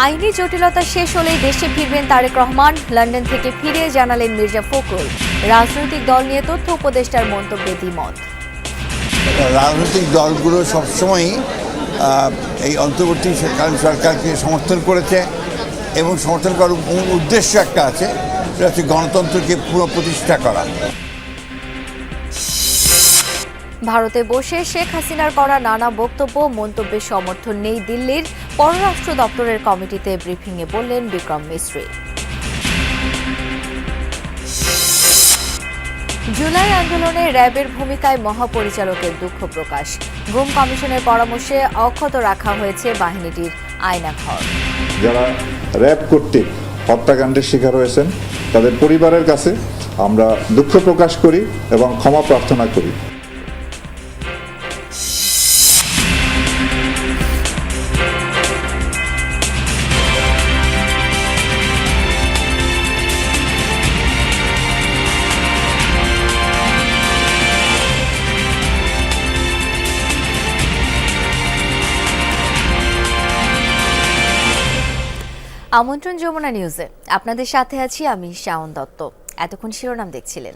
আইনি জটিলতা শেষ হলেই দেশে ফিরবেন তারেক রহমান। লন্ডন থেকে ফিরে জানালেন মির্জা ফখরুল। রাজনৈতিক দল নিয়ে তথ্য উপদেষ্টার মন্তব্যে দ্বিমত। রাজনৈতিক দলগুলো সবসময়ই এই অন্তর্বর্তীকালীন সরকারকে সমর্থন করেছে এবং সমর্থন করার উদ্দেশ্য একটা আছে, সেটা হচ্ছে গণতন্ত্রকে পুনঃপ্রতিষ্ঠা করা। ভারতে বসে শেখ হাসিনার করা নানা বক্তব্য মন্তব্যের সমর্থন নেই দিল্লির। পররাষ্ট্র দপ্তরের কমিটিতে ব্রিফিংয়ে বললেন বিক্রম মিশ্রি। জুলাই আন্দোলনে র্যাবের ভূমিকায় মহাপরিচালকের দুঃখ প্রকাশ। গুম কমিশনের পরামর্শে অক্ষত রাখা হয়েছে বাহিনীটির আয়নাঘর। যারা র্যাব কর্তৃক হত্যাকাণ্ডের শিকার হয়েছেন তাদের পরিবারের কাছে আমরা দুঃখ প্রকাশ করি এবং ক্ষমা প্রার্থনা করি। আমন্ত্রণ যমুনা নিউজে, আপনাদের সাথে আছি আমি শাওন দত্ত। এতক্ষণ শিরোনাম দেখছিলেন।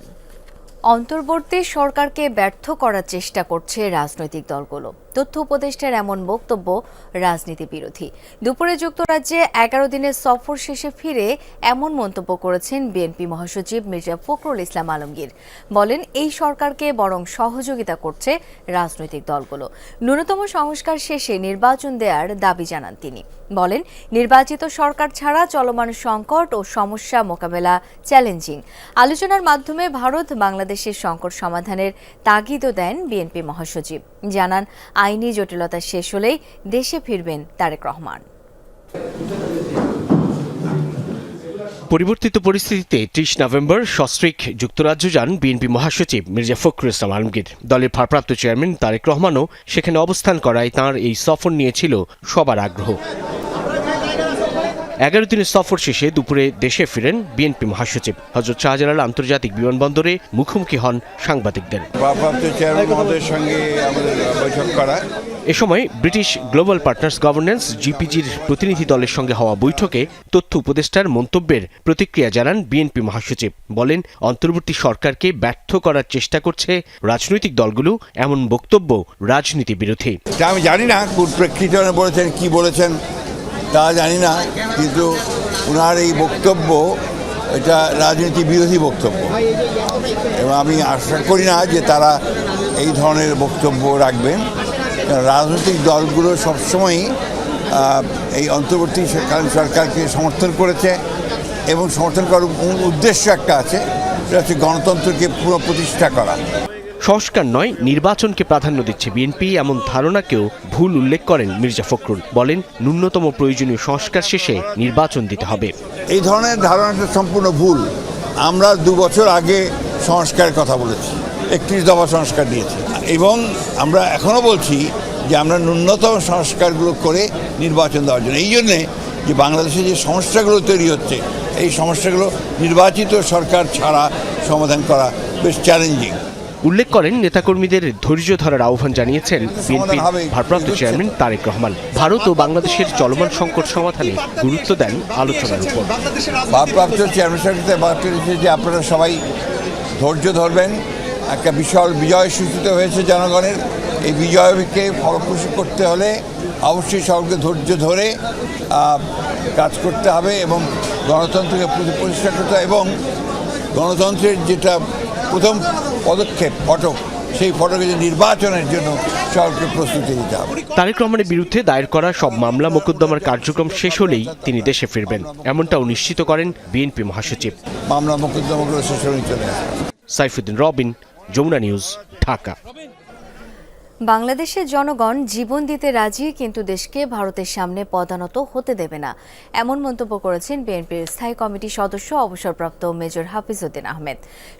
অন্তর্বর্তী সরকারকে ব্যর্থ করার চেষ্টা করছে রাজনৈতিক দলগুলো। তথ্য উপদেষ্টার এমন বক্তব্য রাজনীতি বিরোধী। দুপুরে যুক্তরাজ্যে 11 দিনের সফর শেষে ফিরে এমন মন্তব্য করেছেন বিএনপি মহাসচিব মির্জা ফখরুল ইসলাম আলমগীর। বলেন, এই সরকারকে বরং সহযোগিতা করছে রাজনৈতিক দলগুলো। ন্যূনতম সংস্কার শেষে নির্বাচন দেওয়ার দাবি জানান তিনি। বলেন, নির্বাচিত সরকার ছাড়া চলমান সংকট ও সমস্যা মোকাবেলা চ্যালেঞ্জিং। আলোচনার মাধ্যমে ভারত বাংলাদেশের সংকট সমাধানের তাগিদও দেন বিএনপি মহাসচিব। জানান, আইনি জটিলতা শেষ হলেই দেশে ফিরবেন তারেক রহমান। পরিবর্তিত পরিস্থিতিতে 30 নভেম্বর সস্ত্রীক যুক্তরাজ্য যান বিএনপি মহাসচিব মির্জা ফখরুল ইসলাম আলমগীর। দলের ভারপ্রাপ্ত চেয়ারম্যান তারেক রহমানও সেখানে অবস্থান করায় তাঁর এই সফর নিয়েছিল সবার আগ্রহ। 11 দিনের সফর শেষে দুপুরে দেশে ফিরেন বিএনপি মহাসচিব। হযরত শাহজালাল আন্তর্জাতিক বিমানবন্দরে মুখোমুখি হন সাংবাদিকদের। ভারপ্রাপ্ত চেয়ারম্যান মহোদয়ের সঙ্গে আমাদের বৈঠক করা। এ সময় ব্রিটিশ গ্লোবাল পার্টনার্স গভর্নেন্স জিপিজির প্রতিনিধি দলের সঙ্গে হওয়া বৈঠকে তথ্য উপদেষ্টার মন্তব্যের প্রতিক্রিয়া জানান বিএনপি মহাসচিব। বলেন, অন্তর্বর্তী সরকারকে ব্যর্থ করার চেষ্টা করছে রাজনৈতিক দলগুলো। এমন বক্তব্য রাজনীতি বিরোধী। আমি জানি না কোন প্রেক্ষিতে বলেছেন, কি বলেছেন তা জানি না, কিন্তু ওনার এই বক্তব্য এটা রাজনীতি বিরোধী বক্তব্য এবং আমি আশা করি না যে তারা এই ধরনের বক্তব্য রাখবেন। রাজনৈতিক দলগুলো সবসময়ই এই অন্তর্বর্তীকালীন সরকারকে সমর্থন করেছে এবং সমর্থন করার উদ্দেশ্য একটা আছে, সেটা হচ্ছে গণতন্ত্রকে পুনঃপ্রতিষ্ঠা করা। সংস্কার নয়, নির্বাচনকে প্রাধান্য দিচ্ছে বিএনপি, এমন ধারণাকেও ভুল উল্লেখ করেন মির্জা ফখরুল। বলেন, ন্যূনতম প্রয়োজনীয় সংস্কার শেষে নির্বাচন দিতে হবে। এই ধরনের ধারণাটা সম্পূর্ণ ভুল। আমরা 2 বছর আগে সংস্কারের কথা বলেছি, 31 দফা সংস্কার দিয়েছি এবং আমরা এখনও বলছি যে আমরা ন্যূনতম সংস্কারগুলো করে নির্বাচন দেওয়ার জন্য। এই জন্যে যে বাংলাদেশে যে সমস্যাগুলো তৈরি হচ্ছে, এই সমস্যাগুলো নির্বাচিত সরকার ছাড়া সমাধান করা বেশ চ্যালেঞ্জিং। উল্লেখ করেন, নেতাকর্মীদের ধৈর্য ধরার আহ্বান জানিয়েছেন বিএনপির ভারপ্রাপ্ত চেয়ারম্যান তারেক রহমান। ভারত ও বাংলাদেশের চলমান সংকট সমাধানে গুরুত্ব দেন আলোচনার উপর। ভারপ্রাপ্ত চেয়ারম্যান সাহেব বার্তা দিয়েছে যে আপনারা সবাই ধৈর্য ধরবেন। একটা বিশাল বিজয় সূচিত হয়েছে জনগণের। এই বিজয়কে ফলপ্রসূ করতে হলে অবশ্যই সকলকে ধৈর্য ধরে কাজ করতে হবে এবং গণতন্ত্রকে প্রতিষ্ঠা করতে হবে এবং গণতন্ত্রের যেটা প্রথম পদক্ষেপ ফটক, সেই ফটকে নির্বাচনের জন্য সকলকে প্রস্তুতি নিতে হবে। তারেক রহমানের বিরুদ্ধে দায়ের করা সব মামলা মোকদ্দমার কার্যক্রম শেষ হলেই তিনি দেশে ফিরবেন, এমনটাও নিশ্চিত করেন বিএনপি মহাসচিব। মামলা মোকদ্দমাগুলো শেষ হলেই চলে আসবে। সাইফুদ্দিন রবিন, যমুনা নিউজ, ঢাকা। বাংলাদেশের জনগণ জীবন দিতে রাজি, কিন্তু দেশকে ভারতের সামনে পদানত হতে দেবে না, এমন মন্তব্য করেছেন বিএনপির স্থায়ী কমিটির সদস্য অবসরপ্রাপ্ত মেজর হাফিজউদ্দিন আহমেদ।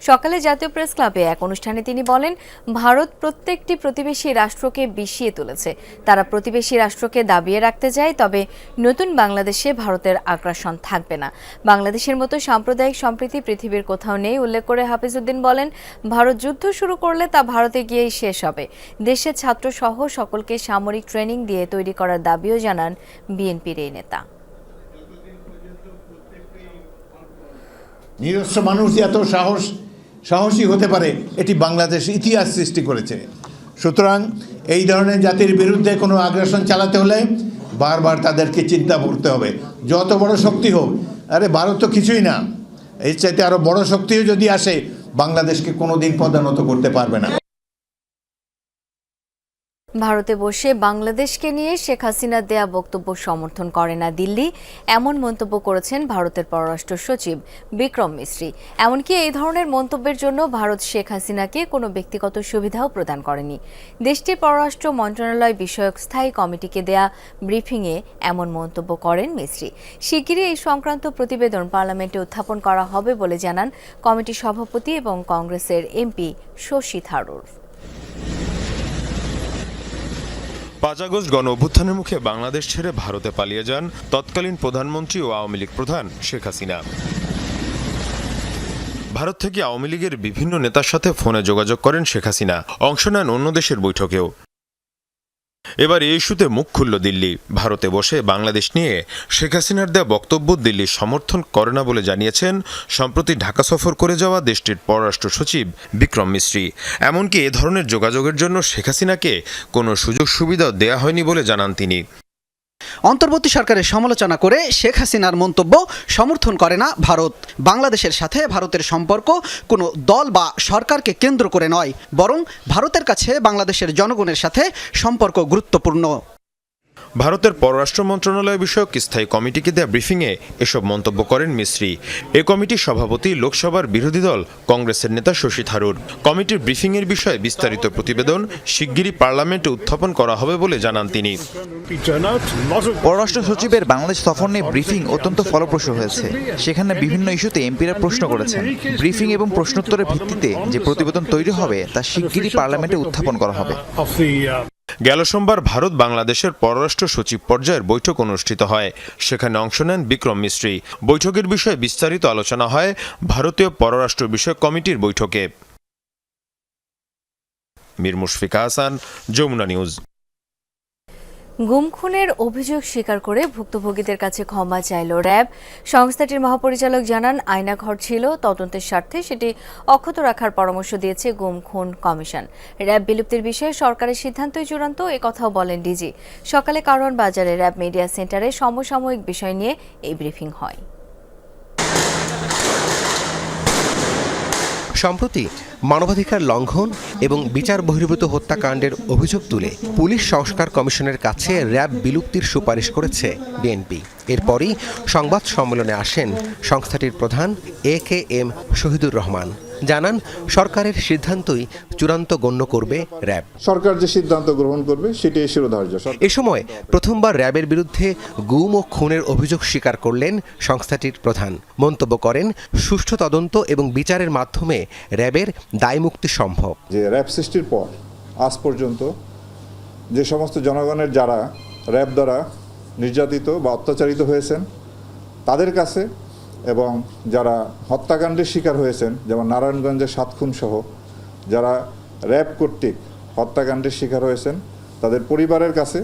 সকালে জাতীয় প্রেস ক্লাবে এক অনুষ্ঠানে তিনি বলেন, ভারত প্রত্যেকটি প্রতিবেশী রাষ্ট্রকে বিষিয়ে তুলেছে। তারা প্রতিবেশী রাষ্ট্রকে দাবিয়ে রাখতে চায়, তবে নতুন বাংলাদেশে ভারতের আগ্রাসন থাকবে না। বাংলাদেশের মতো সাম্প্রদায়িক সম্প্রীতি পৃথিবীর কোথাও নেই উল্লেখ করে হাফিজউদ্দিন বলেন, ভারত যুদ্ধ শুরু করলে তা ভারতে গিয়েই শেষ হবে। দেশে ছাত্র সহ সকলকে সামরিক ট্রেনিং দিয়ে তৈরি করার দাবিও জানান বিএনপির এই নেতা। নিরস্ত্র মানুষ যে এত সাহসী হতে পারে এটি বাংলাদেশ ইতিহাস সৃষ্টি করেছে। সুতরাং এই ধরনের জাতির বিরুদ্ধে কোনো আগ্রাসন চালাতে হলে বারবার তাদেরকে চিন্তা করতে হবে, যত বড় শক্তি হোক। আরে ভারত তো কিছুই না, এর চাইতে আরও বড় শক্তিও যদি আসে বাংলাদেশকে কোনোদিন পদানত করতে পারবে না। ভারতে বসে বাংলাদেশকে নিয়ে শেখ হাসিনার দেয়া বক্তব্য সমর্থন করে না দিল্লি, এমন মন্তব্য করেছেন ভারতের পররাষ্ট্র সচিব বিক্রম মিশ্রি। এমনকি এই ধরনের মন্তব্যের জন্য ভারত শেখ হাসিনাকে কোনো ব্যক্তিগত সুবিধাও প্রদান করেনি। দেশটির পররাষ্ট্র মন্ত্রণালয় বিষয়ক স্থায়ী কমিটিকে দেয়া ব্রিফিংয়ে এমন মন্তব্য করেন মিশ্রি। শিগগিরই এই সংক্রান্ত প্রতিবেদন পার্লামেন্টে উত্থাপন করা হবে বলে জানান কমিটির সভাপতি এবং কংগ্রেসের এমপি শশী থারুর। 5 আগস্ট গণ অভ্যুত্থানের মুখে বাংলাদেশ ছেড়ে ভারতে পালিয়ে যান তৎকালীন প্রধানমন্ত্রী ও আওয়ামী লীগ প্রধান শেখ হাসিনা। ভারত থেকে আওয়ামী লীগের বিভিন্ন নেতার সাথে ফোনে যোগাযোগ করেন শেখ হাসিনা, অংশ নেন অন্য দেশের বৈঠকেও। এবার এই ইস্যুতে মুখ খুলল দিল্লি। ভারতে বসে বাংলাদেশ নিয়ে শেখ হাসিনার দেয়া বক্তব্য দিল্লি সমর্থন করে না বলে জানিয়েছেন সম্প্রতি ঢাকা সফর করে যাওয়া দেশটির পররাষ্ট্র সচিব বিক্রম মিশ্রি। এমনকি এ ধরনের যোগাযোগের জন্য শেখ হাসিনাকে কোনো সুযোগ সুবিধা দেয়া হয়নি বলে জানান তিনি। অন্তর্বর্তী সরকারের সমালোচনা করে শেখ হাসিনার মন্তব্য সমর্থন করে না ভারত। বাংলাদেশের সাথে ভারতের সম্পর্ক কোনো দল বা সরকারকে কেন্দ্র করে নয়, বরং ভারতের কাছে বাংলাদেশের জনগণের সাথে সম্পর্ক গুরুত্বপূর্ণ। ভারতের পররাষ্ট্র মন্ত্রণালয় বিষয়ক স্থায়ী কমিটিকে দেয়া ব্রিফিংয়ে এসব মন্তব্য করেন মিশ্রি। এ কমিটির সভাপতি লোকসভার বিরোধী দল কংগ্রেসের নেতা শশী থারুর। কমিটির ব্রিফিংয়ের বিষয়ে বিস্তারিত প্রতিবেদন শিগগিরই পার্লামেন্টে উত্থাপন করা হবে বলে জানান তিনি। পররাষ্ট্র সচিবের বাংলাদেশ সফর নিয়ে ব্রিফিং অত্যন্ত ফলপ্রসূ হয়েছে। সেখানে বিভিন্ন ইস্যুতে এমপিরা প্রশ্ন করেছেন। ব্রিফিং এবং প্রশ্নোত্তরের ভিত্তিতে যে প্রতিবেদন তৈরি হবে তা শিগগিরই পার্লামেন্টে উত্থাপন করা হবে। গেল সোমবার ভারত বাংলাদেশের পররাষ্ট্র সচিব পর্যায়ের বৈঠক অনুষ্ঠিত হয়। সেখানে অংশ নেন বিক্রম মিশ্রি। বৈঠকের বিষয়ে বিস্তারিত আলোচনা হয় ভারতীয় পররাষ্ট্র বিষয়ক কমিটির বৈঠকে। মীর মুশফিকা হাসান, যমুনা নিউজ। গুম খুনের অভিযোগ স্বীকার করে ভুক্তভোগীদের কাছে ক্ষমা চাইল র্যাব। সংস্থাটির মহাপরিচালক জানান, আয়নাঘর ছিল, তদন্তের স্বার্থে সেটি অক্ষত রাখার পরামর্শ দিয়েছে গুম খুন কমিশন। র্যাব বিলুপ্তির বিষয়ে সরকারের সিদ্ধান্তই চূড়ান্ত, একথাও বলেন ডিজি। সকালে কারওয়ান বাজারে র্যাব মিডিয়া সেন্টারে সমসাময়িক বিষয় নিয়ে এই ব্রিফিং হয়। সম্প্রতি মানবাধিকার লঙ্ঘন এবং বিচার বহির্ভূত হত্যাকাণ্ডের অভিযোগ তুলে পুলিশ সংস্কার কমিশনের কাছে র্যাব বিলুপ্তির সুপারিশ করেছে বিএনপি। এরপরই সংবাদ সম্মেলনে আসেন সংস্থাটির প্রধান AKM শহীদুর রহমান। জানান, সরকারের সিদ্ধান্তই চূড়ান্ত গণ্য করবে র্যাব। সরকার যে সিদ্ধান্ত গ্রহণ করবে সেটাই শিরোধার্য। এ সময় প্রথমবার র্যাবের বিরুদ্ধে গুম ও খুনের অভিযোগ স্বীকার করলেন সংস্থাটির প্রধান। মন্তব্য করেন, সুষ্ঠু তদন্ত এবং বিচারের মাধ্যমে র্যাবের দায়মুক্তি সম্ভব। যে র্যাব সৃষ্টির পর আজ পর্যন্ত যে সমস্ত জনগণের যারা র্যাব দ্বারা নির্যাতিত বা অত্যাচারিত হয়েছেন তাদের কাছে, এবং যারা হত্যাকাণ্ডের শিকার হয়েছেন, যেমন নারায়ণগঞ্জের 7 খুন সহ যারা র্যাব কর্তৃক হত্যাকাণ্ডের শিকার হয়েছেন তাদের পরিবারের কাছে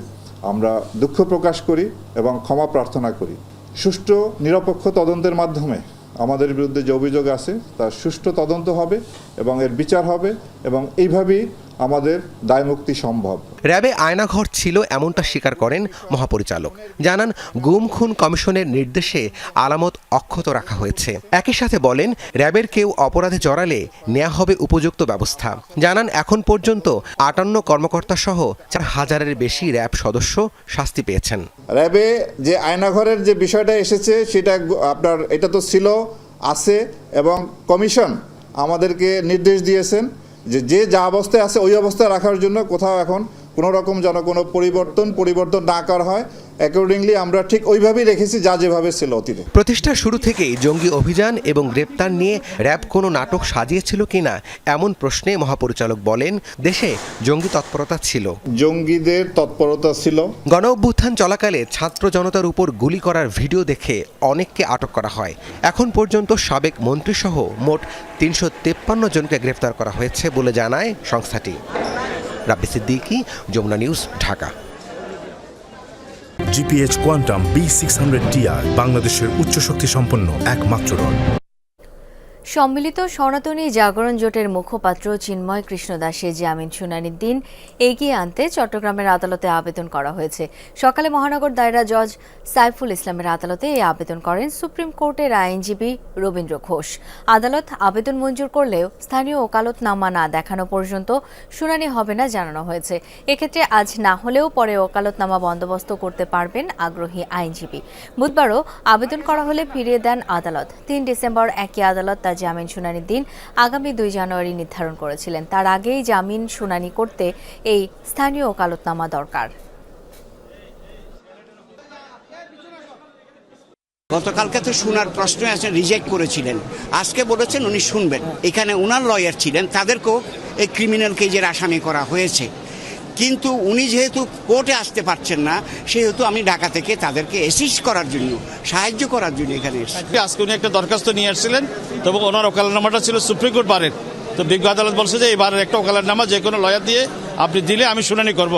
আমরা দুঃখ প্রকাশ করি এবং ক্ষমা প্রার্থনা করি। সুষ্ঠু নিরপেক্ষ তদন্তের মাধ্যমে আমাদের বিরুদ্ধে যে অভিযোগ আছে তার সুষ্ঠু তদন্ত হবে এবং এর বিচার হবে, এবং এইভাবেই আমাদের দায়মুক্তি সম্ভব। র্যাবে আয়নাঘর ছিল এমনটা স্বীকার করেন মহাপরিচালক। জানান, গুম খুন কমিশনের নির্দেশে আলামত অক্ষত রাখা হয়েছে। একই সাথে বলেন, র্যাবের কেউ অপরাধে জড়ালে নেওয়া হবে উপযুক্ত ব্যবস্থা। জানান, এখন পর্যন্ত 58 কর্মকর্তা সহ 4000-এর বেশি র্যাব সদস্য শাস্তি পেয়েছেন। র্যাবে যে আয়নাঘরের যে বিষয়টা এসেছে সেটা এটা তো ছিল, আছে, এবং কমিশন আমাদেরকে নির্দেশ দিয়েছেন যে যা অবস্থায় আছে ওই অবস্থায় রাখার জন্য। কোথাও এখন কোনো রকম যেন কোনো পরিবর্তন না করা হয়। অ্যাকর্ডিংলি আমরা ঠিক ওইভাবেই রেখেছি যা যেভাবে ছিল অতীতে। প্রতিষ্ঠার শুরু থেকেই জঙ্গি অভিযান এবং গ্রেপ্তার নিয়ে র্যাব কোনো নাটক সাজিয়েছিল কিনা এমন প্রশ্নে মহাপরিচালক বলেন, দেশে জঙ্গি তৎপরতা ছিল, জঙ্গিদের তৎপরতা ছিল। গণ অভ্যুত্থান চলাকালে ছাত্র জনতার উপর গুলি করার ভিডিও দেখে অনেককে আটক করা হয়। এখন পর্যন্ত সাবেক মন্ত্রীসহ মোট 353 জনকে গ্রেপ্তার করা হয়েছে বলে জানায় সংস্থাটি। Rabbi Siddiqui, Jamuna news, Dhaka. GPH quantum B600 Ti বাংলাদেশের উচ্চ শক্তি সম্পন্ন একমাত্র রড। সম্মিলিত সনাতনী জাগরণ জোটের মুখপাত্র চিন্ময় কৃষ্ণ দাসের জামিন শুনানির দিন এগিয়ে আনতে চট্টগ্রামের আদালতে আবেদন করা হয়েছে। সকালে মহানগর দায়রা জজ সাইফুল ইসলামের আদালতে এই আবেদন করেন সুপ্রিম কোর্টের আইনজীবী রবীন্দ্র ঘোষ। আদালত আবেদন মঞ্জুর করলেও স্থানীয় ওকালতনামা না দেখানো পর্যন্ত শুনানি হবে না জানানো হয়েছে। এক্ষেত্রে আজ না হলেও পরে ওকালতনামা বন্দোবস্ত করতে পারবেন আগ্রহী আইনজীবী। বুধবারও আবেদন করা হলে ফিরিয়ে দেন আদালত। 3 ডিসেম্বর একই আদালত তার জামিন শুনানির দিন আগামী 2 জানুয়ারি নির্ধারণ করেছিলেন। তার আগেই জামিন শুনানি করতে এই স্থানীয় ওকালতনামা দরকার। গতকালকে তো শোনার প্রশ্ন আছে, রিজেক্ট করেছিলেন। আজকে বলেছেন উনি শুনবেন। এখানে ওনার লয়ার ছিলেন, তাদেরকেও এই ক্রিমিনাল কেজের আসামি করা হয়েছে। কিন্তু উনি যেহেতু কোর্টে আসতে পারছেন না, সেহেতু আমি ঢাকা থেকে তাদেরকে অ্যাসিস্ট করার জন্য, সাহায্য করার জন্য এখানে এসেছি। আজকে উনি একটা দরখাস্ত নিয়ে আসছিলেন, তবে ওনার ওকালতনামাটা ছিল সুপ্রিম কোর্ট বারের। তো বিজ্ঞ আদালত বলছে যে এই বারের একটা ওকালতনামা যে কোনো লয়ার দিয়ে আপনি দিলে আমি শুনানি করব।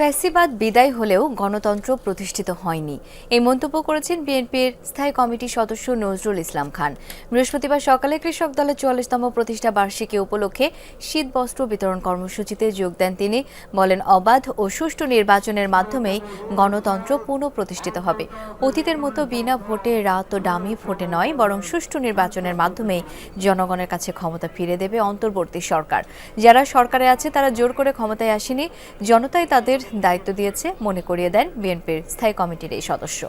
ফ্যাসিবাদ বিদায় হলেও গণতন্ত্র প্রতিষ্ঠিত হয়নি, এই মন্তব্য করেছেন বিএনপির স্থায়ী কমিটির সদস্য নজরুল ইসলাম খান। বৃহস্পতিবার সকালে কৃষক দলের 44তম প্রতিষ্ঠা বার্ষিকী উপলক্ষে শীত বস্ত্র বিতরণ কর্মসূচিতে যোগ দেন তিনি। বলেন, অবাধ ও সুষ্ঠু নির্বাচনের মাধ্যমেই গণতন্ত্র পুনঃপ্রতিষ্ঠিত হবে। অতীতের মতো বিনা ভোটে রাত ও ডামি ভোটে নয়, বরং সুষ্ঠু নির্বাচনের মাধ্যমেই জনগণের কাছে ক্ষমতা ফিরে দেবে অন্তর্বর্তী সরকার। যারা সরকারে আছে তারা জোর করে ক্ষমতায় আসেনি, জনতাই তাদের দায়িত্ব দিয়েছে, মনে করিয়ে দেন বিএনপির স্থায়ী কমিটির এই সদস্য।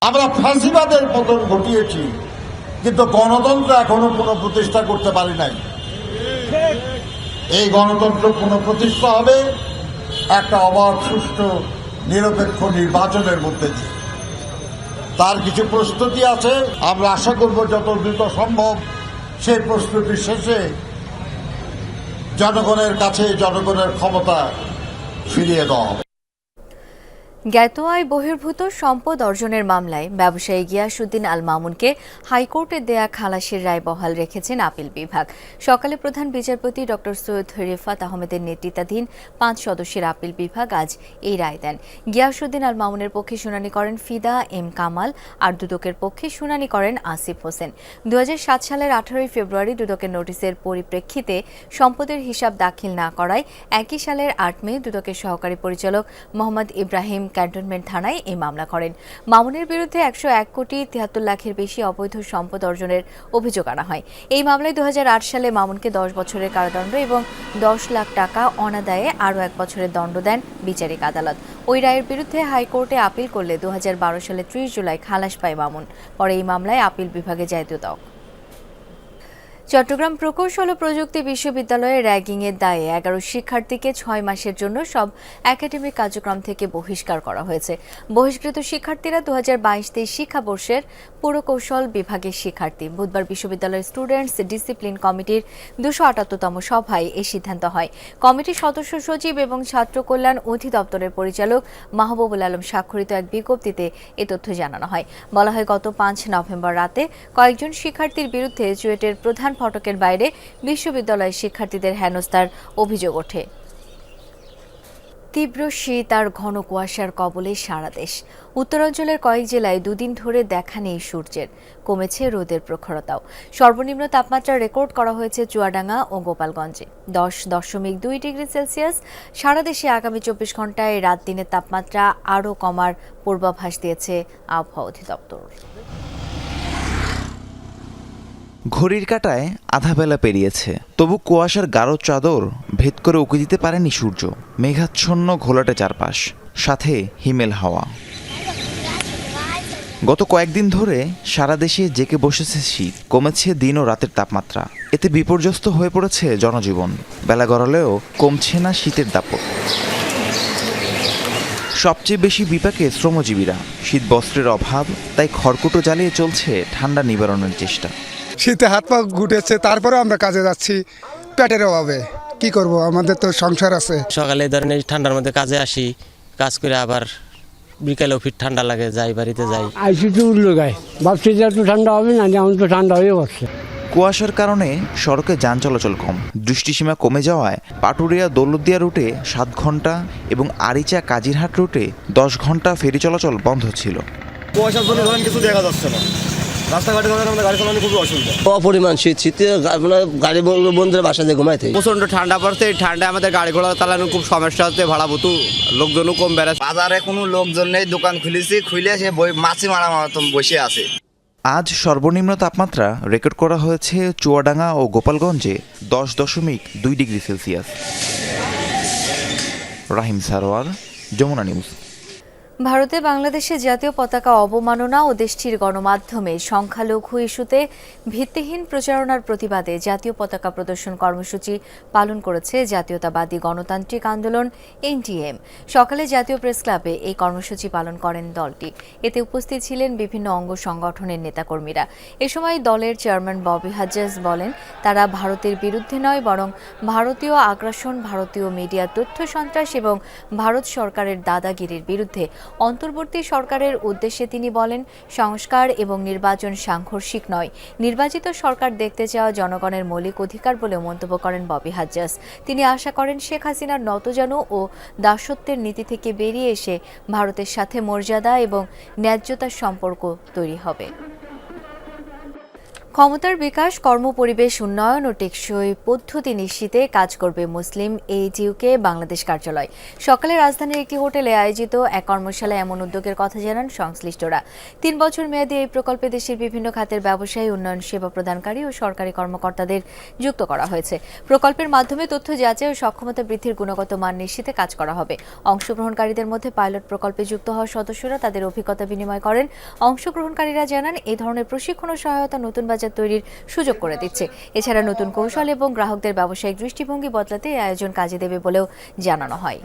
আমরা ফাঁসিবাদের পতন ঘটিয়েছি, কিন্তু গণতন্ত্র এখনো পুনঃপ্রতিষ্ঠা করতে পারি নাই। এই গণতন্ত্র পুনঃপ্রতিষ্ঠা হবে একটা অবাধ, সুষ্ঠু, নিরপেক্ষ নির্বাচনের মধ্যে দিয়ে। তার কিছু প্রস্তুতি আছে। আমরা আশা করব যত দ্রুত সম্ভব সেই প্রস্তুতি শেষে জনগণের কাছে জনগণের ক্ষমতা ফিরিয়ে দেওয়া হবে। জ্ঞাত আয় বহির্ভূত সম্পদ অর্জনের মামলায় ব্যবসায়ী গিয়াসউদ্দিন আল মামুনকে হাইকোর্টে দেয়া খালাসির রায় বহাল রেখেছেন আপিল বিভাগ। সকালে প্রধান বিচারপতি ডক্টর সৈয়দ রিফাত আহমেদের নেতৃত্বাধীন 5 সদস্যের আপিল বিভাগ আজ এই রায় দেন। গিয়াসউদ্দিন আল মামুনের পক্ষে শুনানি করেন ফিদা এম কামাল, আর দুদকের পক্ষে শুনানি করেন আসিফ হোসেন। 2007 সালের 18 ফেব্রুয়ারি দুদকের নোটিশের পরিপ্রেক্ষিতে সম্পদের হিসাব দাখিল না করায় একই সালের 8 মে দুদকের সহকারী পরিচালক মোহাম্মদ ইব্রাহিম ক্যান্টনমেন্ট থানায় এই মামলা করেন। মামুনের বিরুদ্ধে 101 কোটি 73 লাখের বেশি অবৈধ সম্পদ অর্জনের অভিযোগ আনা হয়। এই মামলায় 2008 সালে মামুনকে 10 বছরের কারাদণ্ড এবং 10 লাখ টাকা অনাদায়ে আরও 1 বছরের দণ্ড দেন বিচারিক আদালত। ওই রায়ের বিরুদ্ধে হাইকোর্টে আপিল করলে 2012 সালে 30 জুলাই খালাস পায় মামুন। পরে এই মামলায় আপিল বিভাগে যায় দুদক। চট্টগ্রাম প্রকৌশল ও প্রযুক্তি বিশ্ববিদ্যালয়ে র্যাগিংয়ের দায়ে 11 শিক্ষার্থীকে 6 মাসের জন্য সব একাডেমিক কার্যক্রম থেকে বহিষ্কার করা হয়েছে। বহিষ্কৃত শিক্ষার্থীরা 2022-23 শিক্ষাবর্ষের পুরকৌশল বিভাগের শিক্ষার্থী। বুধবার বিশ্ববিদ্যালয়ের স্টুডেন্টস ডিসিপ্লিন কমিটির 278তম সভায় এই সিদ্ধান্ত হয়। কমিটির সদস্য সচিব এবং ছাত্র কল্যাণ অধিদপ্তরের পরিচালক মাহবুবুল আলম স্বাক্ষরিত এক বিজ্ঞপ্তিতে এ তথ্য জানানো হয়। বলা হয়, গত 5 নভেম্বর রাতে কয়েকজন শিক্ষার্থীর বিরুদ্ধে চুয়েটের প্রধান ফটকের বাইরে বিশ্ববিদ্যালয়ের শিক্ষার্থীদের হেনস্থার অভিযোগ ওঠে। তীব্র শীত আর ঘন কুয়াশার কবলে সারা দেশ। উত্তরাঞ্চলের কয়েক জেলায় 2 দিন ধরে দেখা নেই সূর্যের, কমেছে রোদের প্রখরতাও। সর্বনিম্ন তাপমাত্রা রেকর্ড করা হয়েছে চুয়াডাঙ্গা ও গোপালগঞ্জে 10.2 ডিগ্রি সেলসিয়াস। সারা দেশে আগামী 24 ঘন্টায় রাত দিনের তাপমাত্রা আরও কমার পূর্বাভাস দিয়েছে আবহাওয়া অধিদপ্তর। ঘড়ির কাঁটায় আধা বেলা পেরিয়েছে, তবু কুয়াশার গাঢ় চাদর ভেদ করে উঁকি দিতে পারেনি সূর্য। মেঘাচ্ছন্ন ঘোলাটে চারপাশ, সাথে হিমেল হাওয়া। গত কয়েকদিন ধরে সারা দেশে জেঁকে বসেছে শীত, কমেছে দিন ও রাতের তাপমাত্রা। এতে বিপর্যস্ত হয়ে পড়েছে জনজীবন। বেলা গড়ালেও কমছে না শীতের দাপট। সবচেয়ে বেশি বিপাকে শ্রমজীবীরা। শীত বস্ত্রের অভাব, তাই খড়কুটো জ্বালিয়ে চলছে ঠান্ডা নিবারণের চেষ্টা। শীতে হাত পা গুটেছে, তারপরে আমরা কাজে যাচ্ছি পেটের অভাবে। কি করব, আমাদের তো সংসার আছে। সকালে ধরেন ঠান্ডার মধ্যে কাজে আসি, কাজ করে আবার বিকালেও ফির ঠান্ডা লাগে, যাই বাড়িতে যাই। আইসি তো উঠলো গায়ে, ভাবছি যে একটু ঠান্ডা হবে না, যেমন তো ঠান্ডা হয়ে পড়ছে। কুয়াশার কারণে সড়কে যান চলাচল কম, দৃষ্টিসীমা কমে যাওয়ায় পাটুরিয়া দৌলতদিয়া রুটে 7 ঘন্টা এবং আরিচা কাজিরহাট রুটে 10 ঘন্টা ফেরি চলাচল বন্ধ ছিল। কুয়াশার জন্য ধরেন কিছু দেখা যাচ্ছে না, রাস্তাঘাটে আমাদের গাড়ি চালানো খুবই অসুবিধা। অপরিমাণ শীতে গাড়ি বন্ধুদের বাসা দিয়ে ঘুমাইতে প্রচন্ড ঠান্ডা পড়ছে, এই ঠান্ডায় আমাদের গাড়ি ঘোড়া চালানো খুব সমস্যা হচ্ছে, ভাড়া ভুতু লোকজনও কম বেড়াচ্ছে। বাজারে কোনো লোকজন নেই, দোকান খুলেছি, খুলে সে মাছি মারা মতন বসে আছে। আজ সর্বনিম্ন তাপমাত্রা রেকর্ড করা হয়েছে চুয়াডাঙ্গা ও গোপালগঞ্জে 10.2 ডিগ্রি সেলসিয়াস। রাহিম সারোয়ার, যমুনা নিউজ। ভারতে বাংলাদেশের জাতীয় পতাকা অবমাননা ও দেশটির গণমাধ্যমে সংখ্যালঘু ইস্যুতে ভিত্তিহীন প্রচারণার প্রতিবাদে জাতীয় পতাকা প্রদর্শন কর্মসূচি পালন করেছে জাতীয়তাবাদী গণতান্ত্রিক আন্দোলন এনটিএম। সকালে জাতীয় প্রেস ক্লাবে এই কর্মসূচি পালন করেন দলটি। এতে উপস্থিত ছিলেন বিভিন্ন অঙ্গ সংগঠনের নেতাকর্মীরা। এ সময় দলের চেয়ারম্যান ববি হাজ্জাজ বলেন, তারা ভারতের বিরুদ্ধে নয়, বরং ভারতীয় আগ্রাসন, ভারতীয় মিডিয়া তথ্য সন্ত্রাস এবং ভারত সরকারের দাদাগিরির বিরুদ্ধে অন্তর্বর্তী সরকারের উদ্দেশ্যে তিনি বলেন, সংস্কার এবং নির্বাচন সাংঘর্ষিক নয়, নির্বাচিত সরকার দেখতে চাওয়া জনগণের মৌলিক অধিকার বলে মন্তব্য করেন ববি হাজ্জাজ। তিনি আশা করেন শেখ হাসিনার নতজানু ও দাসত্বের নীতি থেকে বেরিয়ে এসে ভারতের সাথে মর্যাদা এবং ন্যায্যতার সম্পর্ক তৈরি হবে। ক্ষমতার বিকাশ, কর্মপরিবেশ উন্নয়ন ও টেকসই পদ্ধতি নিশ্চিতে কাজ করবে মুসলিম এইচইউকে বাংলাদেশ কার্যালয়। সকালে রাজধানীর একটি হোটেলে আয়োজিত এক কর্মশালায় এমন উদ্যোগের কথা জানান সংশ্লিষ্টরা। 3 বছর মেয়াদী এই প্রকল্পে দেশের বিভিন্ন খাতের ব্যবসায়ী, উন্নয়ন সেবা প্রদানকারী ও সরকারি কর্মকর্তাদের যুক্ত করা হয়েছে। প্রকল্পের মাধ্যমে তথ্য যাচাই ও সক্ষমতা বৃদ্ধির গুণগত মান নিশ্চিতে কাজ করা হবে। অংশগ্রহণকারীদের মধ্যে পাইলট প্রকল্পে যুক্ত হওয়া সদস্যরা তাদের অভিজ্ঞতা বিনিময় করেন। অংশগ্রহণকারীরা জানান, এই ধরনের প্রশিক্ষণ ও সহায়তা নতুন বাজার তৈরির সুযোগ করে দিচ্ছে। এছাড়া নতুন কৌশল এবং গ্রাহকদের ব্যবসায়িক দৃষ্টিভঙ্গি বদলাতে এই আয়োজন কাজে দেবে বলেও জানানো হয়।